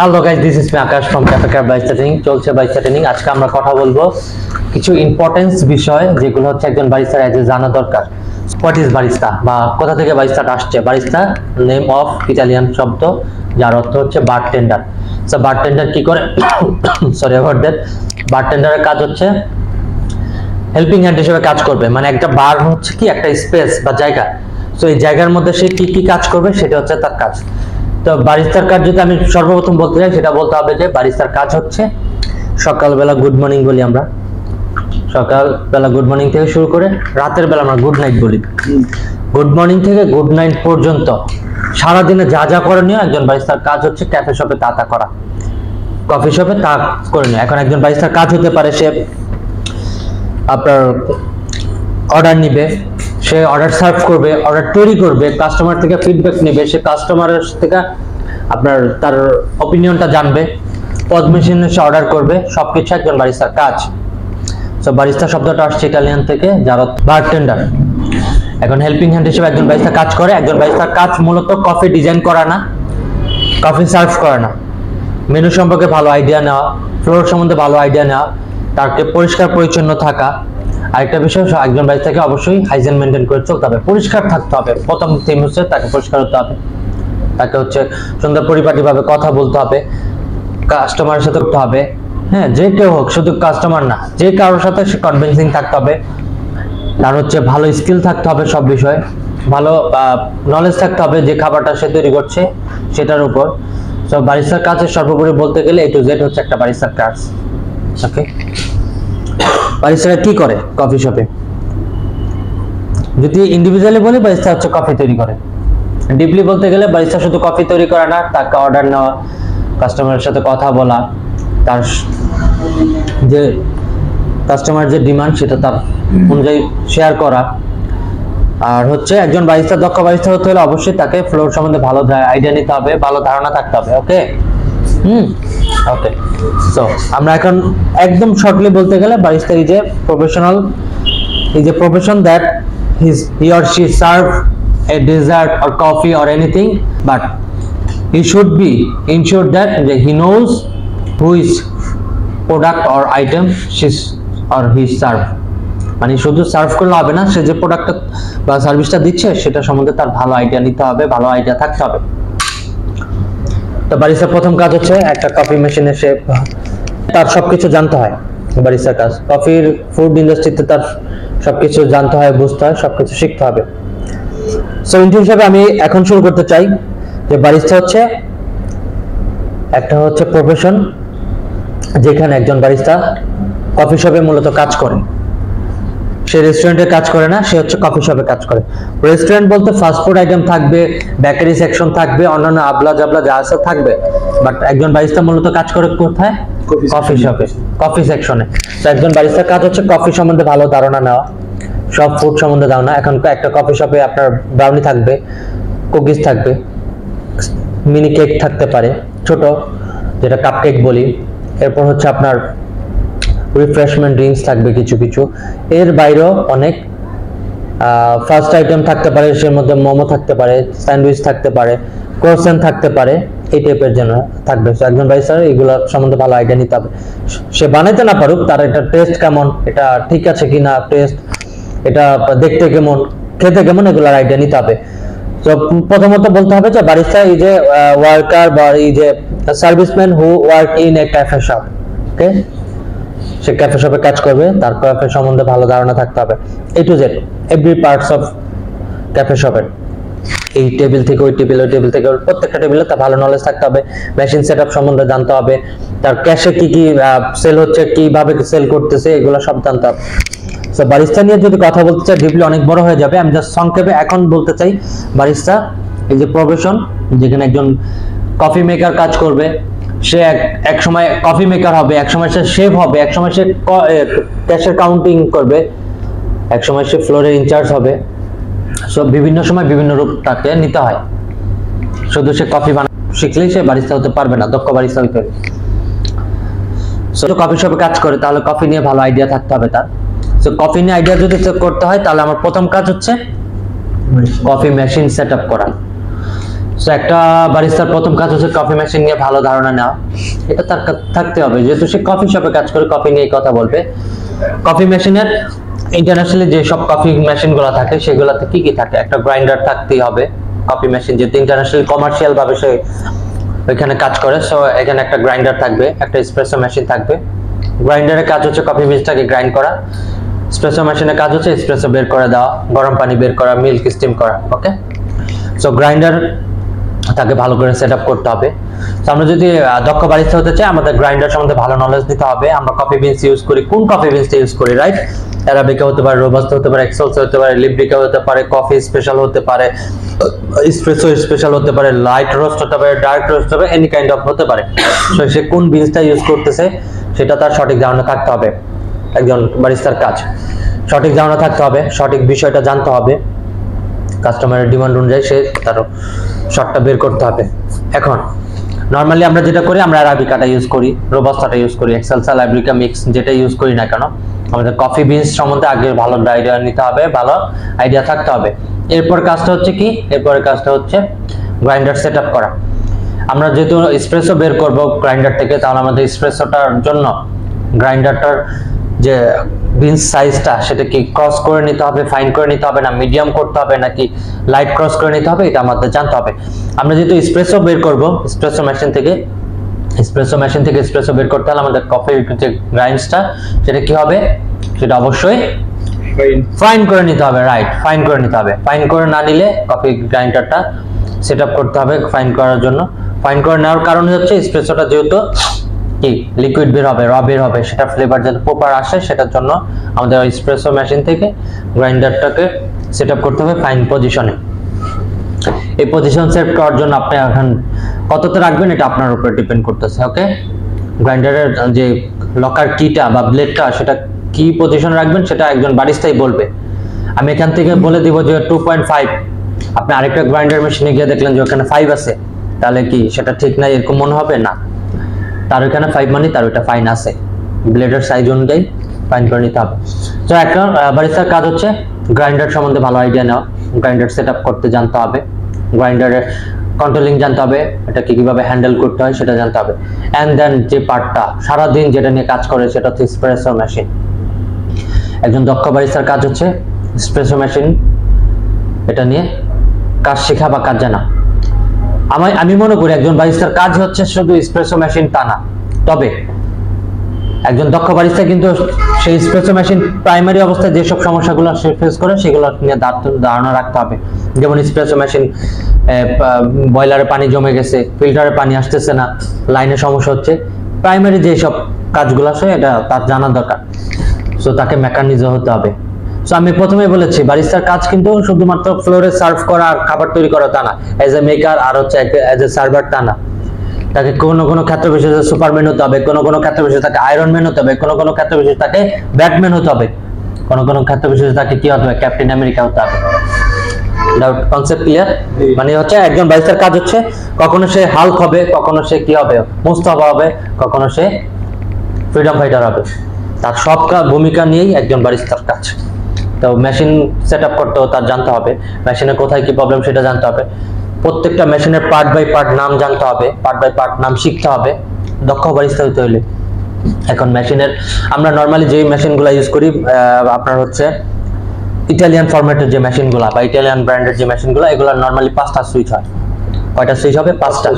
Hello guys, this is me Akash from cafe barista training. চলছে barista training. আজকে আমরা কথা বলবো কিছু ইম্পর্টেন্স বিষয় যেগুলো হচ্ছে একজন বারিস্তার এজ জানা দরকার। হোয়াট ইজ বারিস্তা বা কোথা থেকে বারিস্তাটা আসছে? বারিস্তা নেম অফ ইটালিয়ান শব্দ যার অর্থ হচ্ছে বারটেন্ডার। সো বারটেন্ডার কি করে? Sorry about that. বারটেন্ডারের কাজ হচ্ছে হেল্পিং হ্যান্ড হিসেবে কাজ করবে। মানে একটা বার হচ্ছে কি একটা স্পেস বা জায়গা। সো এই জায়গার মধ্যে সে কি কি কাজ করবে সেটা হচ্ছে তার কাজ। তো বারিস্তার কাজ যদি আমি সর্বপ্রথম বলতে চাই, সেটা বলতে হবে যে বারিস্তার কাজ হচ্ছে সকালবেলা গুড মর্নিং বলি আমরা, সকালবেলা গুড মর্নিং থেকে শুরু করে রাতের বেলা আমরা গুড নাইট বলি। গুড মর্নিং থেকে গুড নাইট পর্যন্ত সারাদিনে যা যা করণীয় একজন বারিস্তার কাজ হচ্ছে ক্যাফে শপে তা তা করা, কফি শপে তা করণীয়। এখন একজন বারিস্তার কাজ হতে পারে সে আপনার অর্ডার নিবে, সে অর্ডার সার্ভ করবে, অর্ডার তৈরি করবে, কাস্টমার থেকে ফিডব্যাক নেবে, সে কাস্টমারের থেকে আপনার তার অপিনিয়নটা জানবে, পজ মেশিনে সে অর্ডার করবে, সবকিছু একজন বারিস্তার কাজ। সো বারিস্তা শব্দটা আসছে ইটালিয়ান থেকে, যার অর্থ বারটেন্ডার। এখন হেল্পিং হ্যান্ড হিসেবে একজন বারিস্তা কাজ করে। একজন বারিস্তার কাজ মূলত কফি ডিজাইন করা না, কফি সার্ভ করা না, মেনু সম্পর্কে ভালো আইডিয়া নেওয়া, ফ্লোর সম্বন্ধে ভালো আইডিয়া নেওয়া, তাকে পরিষ্কার পরিচ্ছন্ন থাকা। আরেকটা বিষয়, একজন বারিস্তাকে অবশ্যই হাইজিন মেনটেন করে চলতে হবে, পরিষ্কার থাকতে হবে। প্রথম থিম হচ্ছে তাকে পরিষ্কার হতে হবে, তাকে হচ্ছে সুন্দর পরিপাটিভাবে কথা বলতে হবে, কাস্টমারের সাথে করতে হবে। হ্যাঁ, যে কেউ হোক, শুধু কাস্টমার না, যে কারোর সাথে সে কনভিন্সিং থাকতে হবে। তার হচ্ছে ভালো স্কিল থাকতে হবে সব বিষয়ে, ভালো নলেজ থাকতে হবে যে খাবারটা সে তৈরি করছে সেটার উপর। তো বারিস্তার কাজে সর্বোপরি বলতে গেলে A to Z হচ্ছে একটা বারিস্তার কাজ। ওকে, বারিস্তারা কি করে কফি শপে? যদি ইন্ডিভিজুয়ালি বলি, বারিস্তা হচ্ছে কফি তৈরি করে। ডিপলি বলতে গেলে বারিস্তা শুধু কফি তৈরি করে না, তাকে অর্ডার নেওয়া, কাস্টমারের সাথে কথা বলা, তার যে কাস্টমার যে ডিমান্ড সেটা তার অনুযায়ী শেয়ার করা। আর হচ্ছে একজন বারিস্তা, দক্ষ বারিস্তা হতে হলে অবশ্যই তাকে ফ্লোর সম্বন্ধে ভালো আইডিয়া নিতে হবে, ভালো ধারণা থাকতে হবে। ওকে, ওকে। সো আমরা এখন একদম শর্টলি বলতে গেলে barista is a professional, is a profession that he or she serve a dessert or coffee or anything, but he should be ensured that he knows which product or item she's or he serve. মানে শুধু serve করলে হবে না, সে যে প্রোডাক্টটা বা সার্ভিসটা দিচ্ছে সেটা সম্বন্ধে তার ভালো আইডিয়া নিতে হবে, ভালো আইডিয়া থাকতে হবে। তো বারিস্তার প্রথম কাজ হচ্ছে একটা কফি মেশিনে সে তার সবকিছু জানতে হয়। বারিস্তার কাজ কফির ফুড ইন্ডাস্ট্রিতে তার সবকিছু জানতে হয়, বুঝতে হয়, সবকিছু শিখতে হবে। সো ইন্টার হিসাবে আমি এখন শুরু করতে চাই যে বারিস্তা হচ্ছে একটা হচ্ছে প্রফেশন যেখানে একজন বারিস্তা কফি শপে মূলত কাজ করে। সে রেস্টুরেন্টে কাজ করে না, সে হচ্ছে কফি শপে কাজ করে। রেস্টুরেন্ট বলতে ফাস্ট ফুড আইটেম থাকবে, বেকারি সেকশন থাকবে, অন্যান্য আবলা জাবলা যা আছে থাকবে। বাট একজন বারিস্তা মূলত কাজ করে কোথায়? কফি শপে, কফি সেকশনে। তো একজন বারিস্তার কাজ হচ্ছে কফি সম্বন্ধে ভালো ধারণা নেওয়া, সব ফুড সম্বন্ধে ধারণা। এখন একটা কফি শপে আপনার ব্রাউনি থাকবে, কুকিজ থাকবে, মিনি কেক থাকতে পারে ছোট, যেটা কাপ কেক বলি। এরপর হচ্ছে আপনার রিফ্রেশমেন্ট ড্রিঙ্কস থাকবে কিছু কিছু। এর বাইরেও অনেক ফাস্ট আইটেম থাকতে পারে, সের মধ্যে মোমো থাকতে পারে, স্যান্ডউইচ থাকতে পারে, ক্রোসেন্ট থাকতে পারে, এই টাইপের জন্য থাকবে। একজন বারিস্তার এগুলো সম্বন্ধে ভালো আইডিয়া নিতে হবে। সে বানাইতে না পারুক, তার এটা টেস্ট কেমন, এটা ঠিক আছে কিনা টেস্ট, এটা দেখতে কেমন, খেতে কেমন, এগুলোর আইডিয়া নিতে হবে। তো প্রথমত বলতে হবে যে বারিস্তা ইজ এ ওয়ার্কার বা is a serviceman who work in a cafe shop. Okay, say cafe শপে কাজ করবে, তার ক্যাফে সম্বন্ধে ভালো ধারণা থাকতে হবে। A to Z every parts of cafe শপের, এই টেবিল থেকে ওই টেবিল, ওই টেবিল থেকে প্রত্যেকটা টেবিলে তার ভালো নলেজ থাকতে হবে। মেশিন সেটআপ সম্বন্ধে জানতে হবে, তার ক্যাশে কি কি সেল হচ্ছে, কিভাবে সেল করতেছে, এগুলো সব জানতে হবে। সো বারিস্তা নিয়ে যদি কথা বলতে চাই ডিপলি অনেক বড় হয়ে যাবে। আমি জাস্ট সংক্ষেপে এখন বলতে চাই বারিস্তা এই যে প্রফেশন, যেখানে একজন কফি মেকার কাজ করবে, সে এক সময় কফি মেকার হবে, এক সময় সে শেফ হবে, এক সময় সে ক্যাশের কাউন্টিং করবে, এক সময় সে ফ্লোরের ইনচার্জ হবে। সো বিভিন্ন সময় বিভিন্ন রূপ তাকে নিতে হয়। শুধু সে কফি বানানো শিখলেই সে বারিস্তা হতে পারবে না, দক্ষ বারিস্তা হতে হবে। সো কফি শপে কাজ করে, তাহলে কফি নিয়ে ভালো আইডিয়া থাকতে হবে তার। সো কফি নিয়ে আইডিয়া যদি করতে হয়, তাহলে আমার প্রথম কাজ হচ্ছে কফি মেশিন সেটআপ করা। সো একটা বারিস্তার প্রথম কাজ হচ্ছে কফি মেশিন নিয়ে ভালো ধারণা নেওয়া। এটা তার থাকতে হবে, যেহেতু সে কফি শপে কাজ করে, কফি নিয়ে কথা বলবে। কফি মেশিনের ইন্টারন্যাশনালি যে সব কফি মেশিনগুলো থাকে সেগুলোতে কি কি থাকে, একটা গ্রাইন্ডার থাকতেই হবে। কফি মেশিন যেহেতু ইন্টারন্যাশনাল কমার্শিয়াল ভাবে সে ওইখানে কাজ করে, সো এখানে একটা গ্রাইন্ডার থাকবে, একটা এসপ্রেসো মেশিন থাকবে। গ্রাইন্ডারের কাজ হচ্ছে কফি বীজটাকে গ্রাইন্ড করা, এসপ্রেসো মেশিনের কাজ হচ্ছে এসপ্রেসো বের করে দেওয়া, গরম পানি বের করা, মিল্ক স্টিম করা। ওকে, সো গ্রাইন্ডার তাকে ভালো করে সেট আপ করতে হবে। তো আমরা যদি দক্ষ বারিস্তা হতে চাই, আমাদের গ্রাইন্ডার সম্বন্ধে ভালো নলেজ দিতে হবে। আমরা কফি বিনস ইউজ করি, কোন কফি বিনসটা ইউজ করি, রাইট? অ্যারাবিকা হতে পারে, রোবাস্টা হতে পারে, এক্সেলসো হতে পারে, লিব্রিকা হতে পারে, কফি স্পেশাল হতে পারে, এসপ্রেসো স্পেশাল হতে পারে, লাইট রোস্ট হতে পারে, ডার্ক রোস্ট হবে, এনি কাইন্ড অফ হতে পারে। তো সে কোন বিনসটা ইউজ করতেছে সেটা তার সঠিক ধারণা থাকতে হবে। একজন বারিস্তার কাজ সঠিক ধারণা থাকতে হবে, সঠিক বিষয়টা জানতে হবে, কাস্টমারের ডিমান্ড অনুযায়ী সে তার শটটা বের করতে হবে। এখন নরমালি আমরা যেটা করি, আমরা অ্যারাবিকাটা ইউজ করি, রোবাস্টাটা ইউজ করি, এক্সেলসা, লাইব্রিকা মিক্স যেটা ইউজ করি না কেন, আমাদের কফি বিনস সম্বন্ধে আগে ভালো আইডিয়া নিতে হবে, ভালো আইডিয়া থাকতে হবে। এরপর কাজটা হচ্ছে কি, এরপরের কাজটা হচ্ছে গ্রাইন্ডার সেট আপ করা। আমরা যেহেতু এসপ্রেসো বের করব গ্রাইন্ডার থেকে, তাহলে আমাদের এসপ্রেসোটার জন্য গ্রাইন্ডারটার যে বিনস সাইজটা সেটা কি ক্রস করে নিতে হবে, ফাইন করে নিতে হবে, না মিডিয়াম করতে হবে, নাকি লাইট ক্রস করে নিতে হবে, এটা আমাদের জানতে হবে। আমরা যেহেতু এসপ্রেসো বের করব এসপ্রেসো মেশিন থেকে, এসপ্রেসো বের করতে হলে আমাদের কফির যে গ্রাইন্ডসটা সেটা কি হবে, সেটা অবশ্যই ফাইন করে নিতে হবে, রাইট? ফাইন করে নিতে হবে। ফাইন করে না নিলে কফি গ্রাইন্ডারটা সেট আপ করতে হবে ফাইন করার জন্য। ফাইন করে নেওয়ার কারণ হচ্ছে এসপ্রেসোটা যেহেতু কি লিকুইড বের হবে, র বের হবে, সেটা ফ্লেভার যাতে প্রপার আসে সেটার জন্য আমাদের এসপ্রেসো মেশিন থেকে গ্রাইন্ডারটাকে সেট আপ করতে হবে ফাইন পজিশনে। এই পজিশন সেট করার জন্য আপনি এখন কততে রাখবেন এটা আপনার উপর ডিপেন্ড করতেছে। ওকে, গ্রাইন্ডারের যে লকার কিটা বা ব্লেডটা সেটা কি পজিশনে রাখবেন সেটা একজন বারিস্তাই বলবে। আমি এখান থেকে বলে দিব যে 2.5, আপনি আরেকটা গ্রাইন্ডার মেশিনে গিয়ে দেখলেন যে ওখানে 5 আছে, তাহলে কি সেটা ঠিক না এরকম মনে হবে? না, তার ওখানে 5 মানে তার ওটা ফাইন আছে, ব্লেডের সাইজ অনুযায়ী ফাইন করে নিতে হবে। তো একটা বারিস্তার কাজ হচ্ছে গ্রাইন্ডার সম্বন্ধে ভালো আইডিয়া নেওয়া, গ্রাইন্ডার সেট আপ করতে জানতে হবে, গ্রাইন্ডারের কন্ট্রোলিং জানতে হবে, এটা কিভাবে হ্যান্ডেল করতে হয় সেটা জানতে হবে। এন্ড দেন যে পার্টটা সারাদিন যেটা নিয়ে কাজ করে সেটা হচ্ছে এসপ্রেসো মেশিন। একজন দক্ষ বারিস্তার কাজ হচ্ছে এসপ্রেসো মেশিন এটা নিয়ে কাজ শেখা বা কাজ জানা। আমি মনে করি একজন বারিস্তার কাজ হচ্ছে শুধু এসপ্রেসো মেশিন তা না, তবে একজন দক্ষ বারিস্তা কিন্তু সেই এসপ্রেসো মেশিন প্রাইমারি অবস্থায় যেসব সমস্যাগুলো সে ফেস করে সেগুলো নিয়ে ধারণা রাখতে হবে। যেমন এসপ্রেসো মেশিন বয়লারে পানি জমে গেছে, ফিল্টারে পানি আসতেছে না, লাইনে সমস্যা হচ্ছে, প্রাইমারি যেসব কাজগুলো আছে এটা তার জানা দরকার। সো তাকে মেকানিজম হতে হবে। সো আমি প্রথমেই বলেছি বারিস্তার কাজ কিন্তু শুধুমাত্র ফ্লোরে সার্ভ করা আর খাবার তৈরি করা তা না, এজ এ মেকার আর হচ্ছে এজ এ সার্ভার তা না। তাকে কোনো কোনো ক্ষেত্র বিশেষে সুপারম্যান হতে হবে, কোনো কোনো ক্ষেত্র বিশেষে তাকে আয়রন ম্যান হতে হবে, কোনো কোনো ক্ষেত্র বিশেষে তাকে ব্যাটম্যান হতে হবে, কোনো কোনো ক্ষেত্র বিশেষে তাকে কি হতে হবে, ক্যাপ্টেন আমেরিকা হতে হবে। Concept clear? মানে হচ্ছে একজন বারিস্তার কাজ হচ্ছে কখনো সে হাল্ক হবে, কখনো সে কি হবে, মুস্তাফা হবে, কখনো সে ফ্রিডম ফাইটার হবে। তার সব ভূমিকা নিয়েই একজন বারিস্তার কাজ। তো মেশিন সেট আপ করতেও তার জানতে হবে, মেশিনে কোথায় কি প্রবলেম সেটা জানতে হবে, প্রত্যেকটা মেশিনের পার্ট বাই পার্ট নাম জানতে হবে, পার্ট বাই পার্ট নাম শিখতে হবে দক্ষ বারিস্তা হতে হলে। এখন মেশিনের আমরা নরমালি যে মেশিনগুলো ইউজ করি আপনার হচ্ছে ইটালিয়ান ফরম্যাটের যে মেশিনগুলো বা ইটালিয়ান ব্র্যান্ডের যে মেশিনগুলো, এগুলো নরমালি 5টা সুইচ হয়। কয়টা সুইচ হবে? 5টা।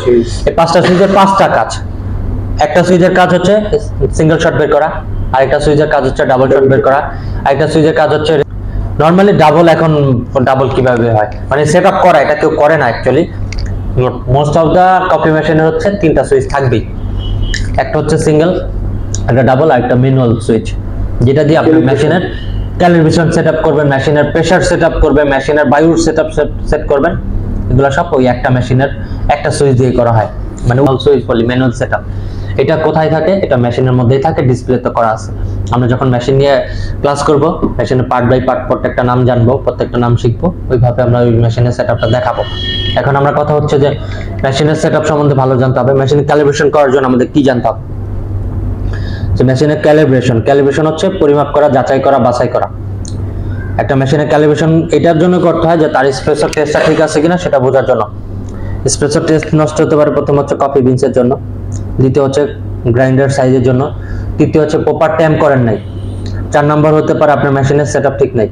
এই 5টা সুইচের 5টা কাজ। একটা সুইচের কাজ হচ্ছে সিঙ্গেল শট বের করা, আরেকটা সুইচের কাজ হচ্ছে ডাবল শট বের করা, আরেকটা সুইচের কাজ হচ্ছে নরমালি ডাবল। এখন ডাবল কিভাবে হয় মানে সেট আপ করা, এটা কেউ করে না actually. Most of the coffee মেশিনের হচ্ছে 3টা সুইচ থাকবেই, একটা হচ্ছে সিঙ্গেল, একটা ডাবল, আর একটা ম্যানুয়াল সুইচ, যেটা দিয়ে আপনি মেশিনের ক্যালিব্রেশন সেট আপ করবেন, মেশিনের প্রেসার সেট আপ করবেন, মেশিনের বায়ুর সেট করবেন। এগুলো সব ওই একটা মেশিনের একটা সুইচ দিয়ে করা হয়, মানে সুইচ বলি ম্যানুয়াল সেট আপ। এটা কোথায় থাকে? এটা মেশিনের মধ্যেই থাকে, ডিসপ্লে তো করা আছে। আমরা যখন মেশিন নিয়ে ক্লাস করব, মেশিনের পার্ট বাই পার্ট প্রত্যেকটা নাম জানবো, প্রত্যেকটা নাম শিখবো, ওইভাবে আমরা ওই মেশিনের সেটআপটা দেখাবো। এখন আমরা কথা হচ্ছে যে মেশিনের সেটআপ সম্বন্ধে ভালো জানতে হবে। মেশিনের ক্যালিব্রেশন করার জন্য আমাদের কি জানতে হবে? যে মেশিনের ক্যালিব্রেশন হচ্ছে পরিমাপ করা, যাচাই করা, বাছাই করা। একটা মেশিনের ক্যালিব্রেশন এটার জন্য করতে হয় যে তার এসপ্রেসো টেস্টটা ঠিক আছে কিনা সেটা বোঝার জন্য। এসপ্রেসো টেস্ট নষ্ট হতে পারে প্রথম হচ্ছে কফি বিনসের জন্য, দ্বিতীয় হচ্ছে গ্রাইন্ডার সাইজের জন্য, তৃতীয় হচ্ছে প্রপার ট্যাম্প করেন নাই, 4 নম্বর হতে পারে আপনার মেশিনের সেটআপ ঠিক নাই,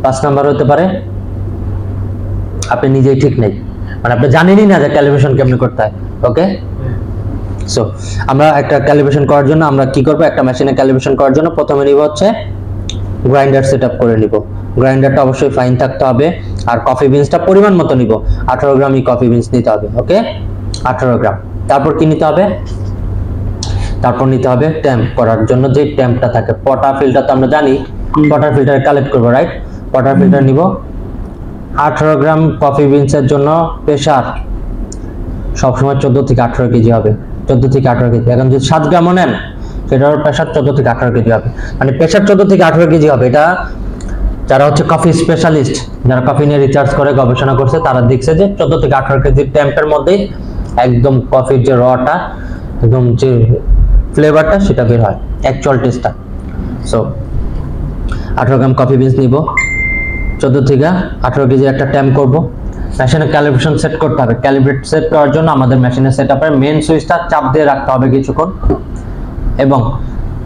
5 নম্বর হতে পারে আপনি নিজেই ঠিক নেই, মানে আপনি জানেনই না যে ক্যালিব্রেশন কেমনে করতে হয়। ওকে, সো আমরা একটা ক্যালিব্রেশন করার জন্য আমরা কি করব, একটা মেশিনে ক্যালিব্রেশন করার জন্য প্রথমে নিব হচ্ছে গ্রাইন্ডার সেটআপ করে নিব। গ্রাইন্ডারটা অবশ্যই ফাইন থাকতে হবে, আর কফি বিনসটা পরিমাণ মতো নিব, 18 গ্রামই কফি বিনস নিতে হবে। ওকে, 18 গ্রাম। তারপর কি নিতে হবে, তারপর নিতে হবে ট্যাম্প করার জন্য যে ট্যাম্পটা থাকে, পটার ফিল্টার তো আমরা জানি, পটার ফিল্টারে কালেক্ট করব, রাইট? পটার ফিল্টার নিব। 18 গ্রাম কফি বিনসের জন্য প্রেসার সবসময় 14 থেকে 18 কেজি হবে, 14 থেকে 18 কেজি। এখন যদি 7 গ্রামও নেন সেটার প্রেসার 14 থেকে 18 কেজি হবে, মানে প্রেসার 14 থেকে 18 কেজি হবে। এটা যারা হচ্ছে কফি স্পেশালিস্ট, যারা কফি নিয়ে রিসার্চ করে গবেষণা করছে, তারা দেখছে যে 14 থেকে 18 কেজি ট্যাম্পের মধ্যেই একদম কফির যে রটা, একদম যে ফ্লেভারটা সেটা বের হয়, অ্যাকচুয়াল টেস্টটা। সো 18 গ্রাম কফি বিনস নিব, 14 থেকে 18 কেজি একটা ট্যাম্প করব। মেশিনে ক্যালিব্রেশন সেট করতে হবে। ক্যালিব্রেট সেট করার জন্য আমাদের মেশিনের সেটআপের মেইন সুইচটা চাপ দিয়ে রাখতে হবে কিছুক্ষণ, এবং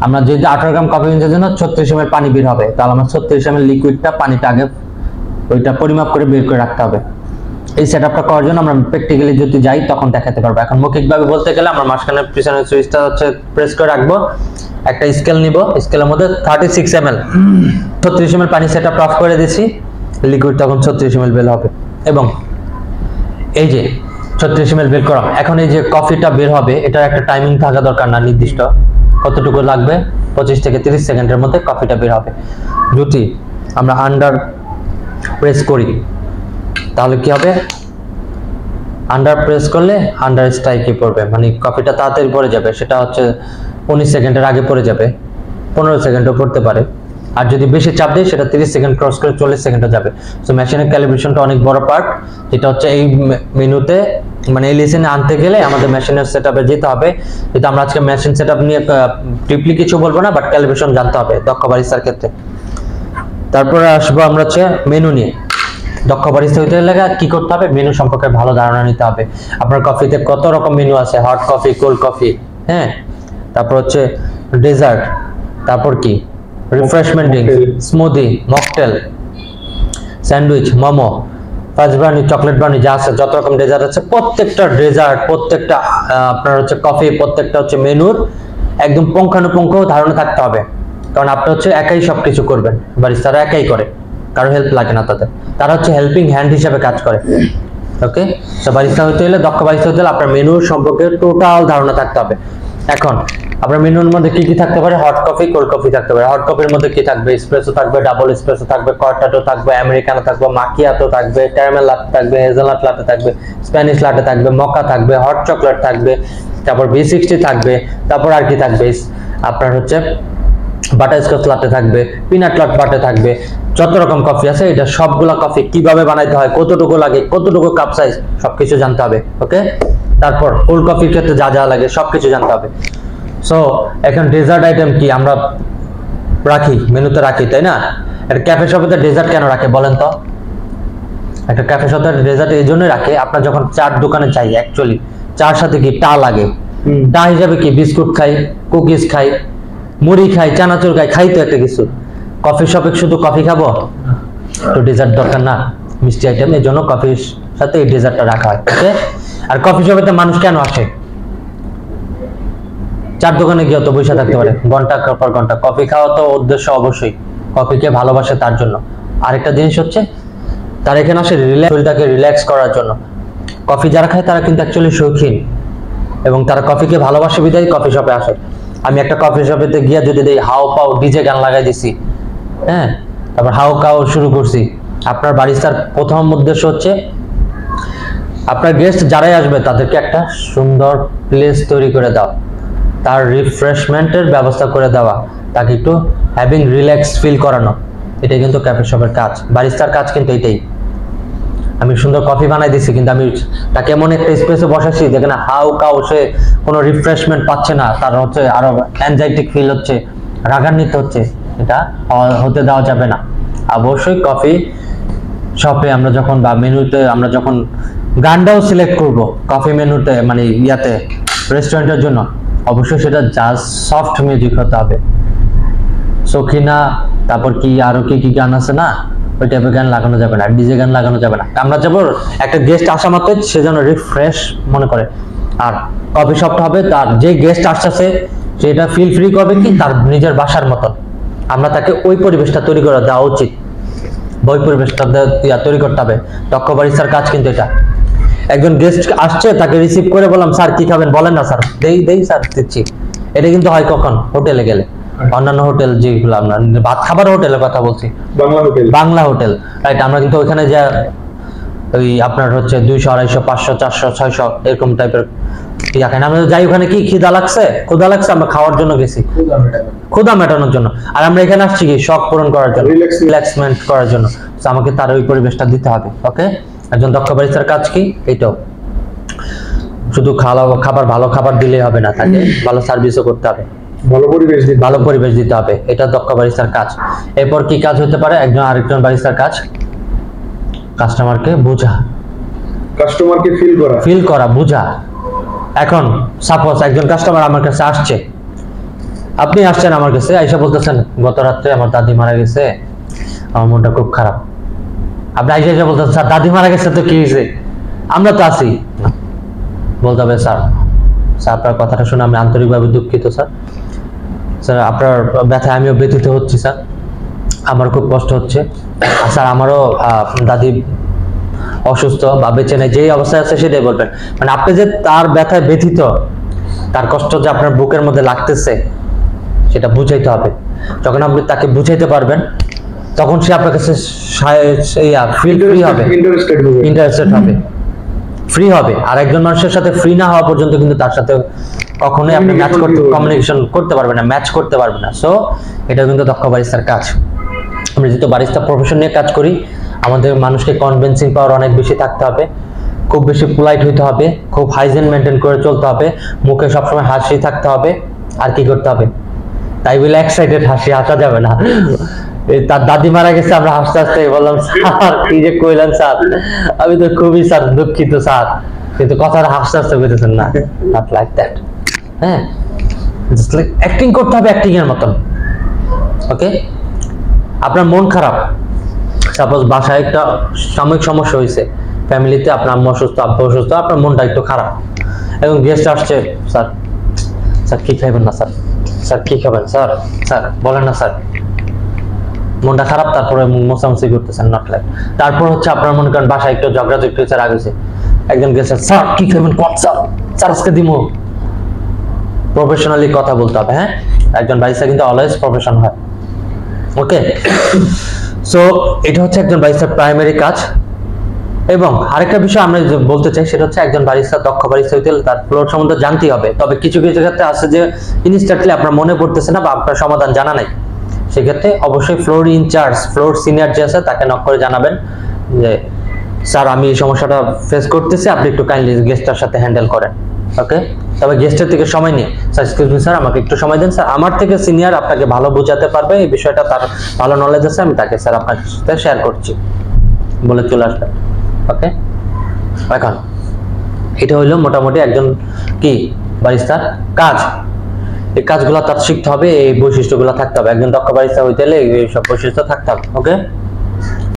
আমরা যদি 18 গ্রাম কফি বিনসের জন্য 36 ml পানি বের হবে, তাহলে আমার 36 ml লিকুইডটা পানিটা আগে ওইটা পরিমাপ করে বের করে রাখতে হবে। এই সেটআপটা করার জন্য আমরা প্র্যাকটিক্যালি যদি যাই তখন দেখাতে পারবো। এখন মৌখিকভাবে বলতে গেলে আমরা মাঝখানে পিছনের সুইচটা হচ্ছে প্রেস করে রাখবো, একটা স্কেল নিব, স্কেলের মধ্যে 36 ml 36 ml পানি সেটআপ অফ করে দিছি, লিকুইড তখন 36 ml বের হবে। এবং এই যে 36 ml বের করা, এখন এই যে কফিটা বের হবে এটার একটা টাইমিং থাকা দরকার না, নির্দিষ্ট কতটুকু লাগবে, 25 থেকে 30 সেকেন্ডের মধ্যে কফিটা বের হবে। যদি আমরা আন্ডার প্রেস করি তাহলে কি হবে, আন্ডার প্রেস করলে আন্ডার স্ট্রাইকে পড়বে, মানে কফিটা তাড়াতাড়ি পড়ে যাবে, সেটা হচ্ছে 19 সেকেন্ডের আগে পড়ে যাবে, 15 সেকেন্ডও পড়তে পারে। আর যদি বেশি চাপ দেয় সেটা 30 সেকেন্ড ক্রস করে 40 সেকেন্ডে যাবে। সো মেশিনের ক্যালিব্রেশনটা অনেক বড় পার্ট, যেটা হচ্ছে এই মেনুতে মানে এই লেসনে আনতে গেলে আমাদের মেশিনের সেটআপে যেতে হবে। যেটা আমরা আজকে মেশিন সেটআপ নিয়ে ডিপলি কিছু বলবো না, বাট ক্যালিব্রেশন জানতে হবে দক্ষ বারিস্তার ক্ষেত্রে। তারপরে আসবো আমরা হচ্ছে মেনু নিয়ে। দক্ষ বারিস্তা হইতে গেলে কি করতে হবে, মেনু সম্পর্কে ভালো ধারণা নিতে হবে। আপনার কফিতে কত রকম মেনু আছে, হট কফি, কোল্ড কফি, হ্যাঁ, তারপর হচ্ছে ডেজার্ট, তারপর কি refreshment drink, smoothie, mocktail, sandwich, momo, ফাজ ব্রাউনি, চকলেট ব্রাউনি, যা আছে যত রকম ডেজার্ট আছে, প্রত্যেকটা ডেজার্ট, প্রত্যেকটা আপনার হচ্ছে কফি, প্রত্যেকটা হচ্ছে মেনুর একদম পুঙ্খানুপুঙ্খ ধারণা থাকতে হবে। কারণ আপনি হচ্ছে একাই সবকিছু করবেন, বারিস্তারা একাই করে, কারো হেল্প লাগে না তাদের, তারা হচ্ছে হেল্পিং হ্যান্ড হিসেবে কাজ করে। ওকে, তো বারিস্তা হতে হলে, দক্ষ বারিস্তা হতে হলে আপনার মেনুর সম্পর্কে টোটাল ধারণা থাকতে হবে। এখন আপনার মেনুর মধ্যে কি কি থাকতে পারে, হট কফি, কোল্ড কফি থাকতে পারে। হট কফির মধ্যে কি থাকবে, এসপ্রেসো থাকবে, ডাবল এসপ্রেসো থাকবে, কর্টাটো থাকবে, আমেরিকানো থাকবে, মাকিয়াতো থাকবে, ক্যারামেল লাটে থাকবে, হেজেলনাট লাটে থাকবে, স্প্যানিশ লাটে থাকবে, মকা থাকবে, হট চকলেট থাকবে, তারপর B60 থাকবে, তারপর আর কি থাকবে আপনার হচ্ছে বাটারস্কচ লাটে থাকবে, পিনাট লাট লাটে থাকবে, যত রকম কফি আছে এটা সবগুলা কফি কিভাবে বানাইতে হয়, কতটুকু লাগে, কতটুকু কাপ সাইজ, সবকিছু জানতে হবে। ওকে, তারপর কোল্ড কফির ক্ষেত্রে যা যা লাগে সবকিছু জানতে হবে। সো এখন ডেজার্ট আইটেম কি আমরা রাখি, মেনুতে রাখি, তাই না? একটা ক্যাফে শপে ডেজার্ট কেন রাখে বলেন তো? একটা ক্যাফে শপে ডেজার্ট এই জন্যই রাখে, আপনার যখন চার দোকানে যাই, অ্যাকচুয়ালি চার সাথে কি টা লাগে, টা হিসাবে কি বিস্কুট খাই, কুকিজ খাই, মুড়ি খাই, চানাচুর খাই, খাই তো একটা কিছু। কফি শপে শুধু কফি খাবো, তো ডেজার্ট দরকার না, মিষ্টি আইটেম, এই জন্য কফির সাথে এই ডেজার্টটা রাখা হয়। ওকে, আর কফি শপেতে মানুষ কেন আসে? চার দোকানে গিয়ে তো বসে থাকতে পারে ঘন্টা পর ঘন্টা, কফি খাওয়া তো উদ্দেশ্য অবশ্যই, কফিকে ভালোবাসে তার জন্য। আরেকটা জিনিস হচ্ছে তারা এখানে আসে শরীরটাকে রিল্যাক্স করার জন্য। কফি যারা খায় তারা কিন্তু অ্যাকচুয়ালি শৌখিন, এবং তারা কফিকে ভালোবাসে বিধায় কফি শপে আসে। আমি একটা কফি শপেতে গিয়ে যদি দেই হাও পাও ডিজে গান লাগাই দিছি, হ্যাঁ, তারপর হাও কাও শুরু করছি, আপনার বারিস্তার প্রথম উদ্দেশ্য হচ্ছে আপনার গেস্ট যারাই আসবে তাদেরকে একটা সুন্দর প্লেস তৈরি করে দাও, তার রিফ্রেশমেন্টের ব্যবস্থা করে দেওয়া, তাকে একটু হ্যাভিং রিল্যাক্স ফিল করানো। এটাই কিন্তু ক্যাফে শপের কাজ, বারিস্তার কাজ কিন্তু এটাই। আমি সুন্দর কফি বানাই দিছি, কিন্তু আমি তাকে এমন একটা স্পেসে বসাচ্ছি যেখানে হাউ কাউ সে কোনো রিফ্রেশমেন্ট পাচ্ছে না, তার হচ্ছে আরো অ্যানজাইটিক ফিল হচ্ছে, রাগান্বিত হচ্ছে, এটা হতে দেওয়া যাবে না। অবশ্যই কফি শপে আমরা যখন বা মেনুতে আমরা যখন গানটাও সিলেক্ট করব কফি মেনুতে, মানে ইয়াতে রেস্টুরেন্টের জন্য, অবশ্যই সেটা জাস্ট সফট মিউজিক হতে হবে। সখিনা, তারপর কি আরো কি কি গান আছে না, ওই টাইপের গান লাগানো যাবে না, ডিজে গান লাগানো যাবে না। আমরা যাবো একটা গেস্ট আসা মাত্র সে যেন রিফ্রেশ মনে করে। আর কফি শপটা হবে তার যে গেস্ট আসছে সেটা ফিল ফ্রি করবে কি তার নিজের বাসার মতন। আমরা তাকে ওই পরিবেশটা তৈরি করে দেওয়া উচিত, ওই পরিবেশটা তৈরি করতে হবে। দক্ষ বারিস্তার কাজ কিন্তু এটা। একজন গেস্ট আসছে, তাকে রিসিভ করে বললাম স্যার কি খাবেন বলেন না স্যার, দেই স্যার দিচ্ছি। এটা কিন্তু হয় কখন? হোটেলে গেলে, অন্যান্য হোটেল যেগুলো আমরা ভাত খাবার হোটেলের কথা বলছি, বাংলা হোটেল, রাইট। আমরা কিন্তু ওইখানে যে ওই আপনার হচ্ছে 200, 250, 500, 400, 600 এরকম টাইপের ইয়া খাই। আমরা যাই ওখানে কি ক্ষুধা লাগছে, আমরা খাওয়ার জন্য গেছি, ক্ষুধা মেটানোর জন্য। আর আমরা এখানে আসছি কি শখ পূরণ করার জন্য, রিল্যাক্সমেন্ট করার জন্য। তো আমাকে তার ওই পরিবেশটা দিতে হবে। ওকে, একজন দক্ষ বারিস্তার কাজ কি এইটাও। শুধু খাবার ভালো খাবার দিলেই হবে না, তাকে ভালো সার্ভিসও করতে হবে, ভালো পরিবেশ দিতে হবে। এটা দক্ষ বারিস্তার কাজ। এরপর কি কাজ হতে পারে আরেকজন বারিস্তার কাজ? কাস্টমারকে বোঝা, কাস্টমারকে ফিল করা, বোঝা। এখন সাপোজ একজন কাস্টমার আমার কাছে আসছে, আপনি আসছেন আমার কাছে, আইসা বলতেছেন গত রাত্রে আমার দাদি মারা গেছে, আমার মনটা খুব খারাপ। আপনি আইসা বলতেছেন স্যার দাদি মারা গেছে তো কি হয়েছে, আমরা তো আছি। বলতে হবে স্যার আপনার কথাটা শুনে আমি আন্তরিকভাবে দুঃখিত স্যার আপনার ব্যথায় আমিও ব্যথিত হচ্ছি স্যার, আমার খুব কষ্ট হচ্ছে স্যার, আমারও দাদি অসুস্থ বা বেঁচে নেই, যেই অবস্থায় আছে সেটাই বলবেন। মানে আপনি যে তার ব্যথায় ব্যথিত, তার কষ্ট যে আপনার বুকের মধ্যে লাগতেছে সেটা বুঝাইতে হবে। যখন আপনি তাকে বুঝাইতে পারবেন তখন সে আপনার কাছে ইন্টারেস্টেড হবে, ফ্রি হবে। আর একজন মানুষের সাথে ফ্রি না হওয়া পর্যন্ত কিন্তু তার সাথে কখনোই আপনি কমিউনিকেশন করতে পারবেন না, ম্যাচ করতে পারবেন না। সো এটা কিন্তু দক্ষ বারিস্তার কাজ। আমরা যেহেতু বারিস্তা প্রফেশন নিয়ে কাজ করি, আমাদের মানুষকে কনভিন্সিং পাওয়ার অনেক বেশি থাকতে হবে, খুব বেশি পোলাইট হইতে হবে, খুব হাইজিন মেনটেন করে চলতে হবে, মুখে সবসময় হাসি থাকতে হবে। আর কি করতে হবে? তাই বলে এক্সাইটেড হাসি আসা যাবে না। তার দাদি মারা গেছে, আমরা হাসতে হাসতে বললাম স্যার কি যে কইলেন স্যার, আমি তো খুবই স্যার দুঃখিত স্যার, কিন্তু কথাটা হাসতে হাসতে বলতেছেন না, নট লাইক দ্যাট। হ্যাঁ, জাস্ট লাইক অ্যাক্টিং করতে হবে, অ্যাক্টিং এর মতন। ওকে, আপনার মন খারাপ, সাপোজ বাসায় একটা সাময়িক সমস্যা হয়েছে, ফ্যামিলিতে আপনার আম্মু অসুস্থ, আব্বু অসুস্থ, আপনার মনটা একটু খারাপ, এবং গেস্ট আসছে, স্যার কি খাইবেন না স্যার কি খাবেন স্যার বলেন না স্যার, মনটা খারাপ, তারপরে মোসামসি করতেছেন, নট লাইক। তারপর হচ্ছে আপনার মনে করেন বাসায় একটু ঝগড়া হয়েছে, রাগ হয়েছে, একজন গেস্ট স্যার কি খাবেন কোন স্যার আজকে দিমু। প্রফেশনালি কথা বলতে হবে। হ্যাঁ, একজন বারিস্তা কিন্তু অলওয়েজ প্রফেশন হয়। ওকে, সো এটা হচ্ছে একজন বারিস্তার প্রাইমারি কাজ। এবং আরেকটা বিষয় আমরা বলতে চাই, সেটা হচ্ছে একজন বারিস্তা, দক্ষ বারিস্তা হইতে তার ফ্লোর সম্বন্ধে জানতেই হবে। তবে কিছু কিছু ক্ষেত্রে আছে যে ইনস্ট্যান্টলি আপনার মনে পড়তেছে না বা আপনার সমাধান জানা নাই, সেক্ষেত্রে অবশ্যই ফ্লোর ইনচার্জ, ফ্লোর সিনিয়র যে আছে তাকে নক করে জানাবেন যে স্যার আমি এই সমস্যাটা ফেস করতেছি, আপনি একটু কাইন্ডলি গেস্টের সাথে হ্যান্ডেল করেন। ওকে, তবে গেস্টের থেকে সময় নিয়ে স্যার এক্সকিউজ মি স্যার আমাকে একটু সময় দেন স্যার, আমার থেকে সিনিয়র আপনাকে ভালো বোঝাতে পারবে, এই বিষয়টা তার ভালো নলেজ আছে, আমি তাকে স্যার আপনার সাথে শেয়ার করছি বলে চলে আসবেন। ওকে, এখন এটা হইলো মোটামুটি একজন কি বারিস্তার কাজ। এই কাজগুলো তার শিখতে হবে, এই বৈশিষ্ট্যগুলো থাকতে হবে। একজন দক্ষ বারিস্তা হইতে হলে এই সব বৈশিষ্ট্য থাকতে হবে। ওকে।